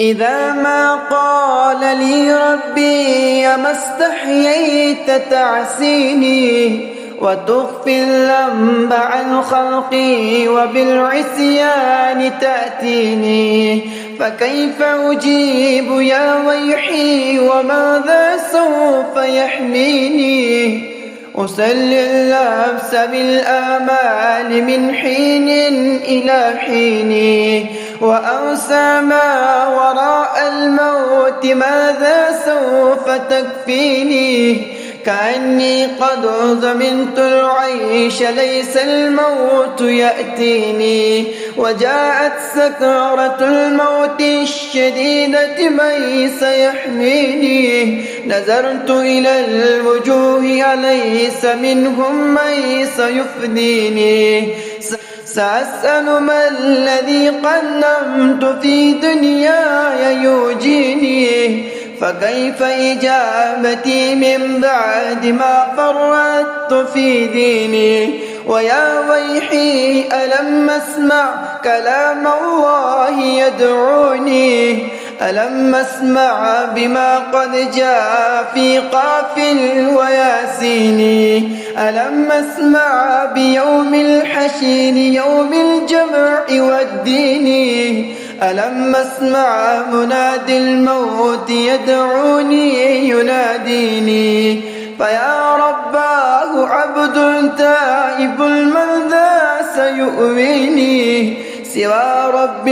إذا ما قال لي ربي ما استحييت تعسيني وتخفي الذنب عن خلقي وبالعصيان تأتيني، فكيف أجيب يا ويحي وماذا سوف يحميني؟ أسلي النفس بالآمال من حين إلى حين، وأنسى ما وراء الموت ماذا سوف تكفيني؟ كأني قد ضمنت العيش ليس الموت يأتيني، وجاءت سكرة الموت الشديدة من سيحميني؟ نظرت إلى الوجوه أليس منهم من سيفديني؟ سأسأل ما الذي قدمت في دنياي يوجيني، فكيف إجابتي من بعد ما فرطت في ديني؟ ويا ويحي ألم أسمع كلام الله يدعوني؟ ألم أسمع بما قد جاء في قاف وياسين؟ ألم أسمع بيوم الحشر يوم الجمع والدين؟ ألم أسمع منادي الموت يدعوني يناديني؟ فيا رباه عبد تائب من ذا سيؤويني سوى رب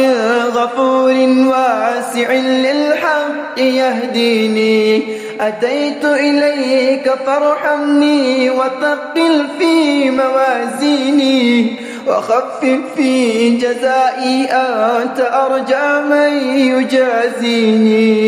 غفور واسع للحق يهديني؟ أتيت إليك فارحمني وثقل في موازيني، وخفف في جزائي أنت أرجى من يجازيني.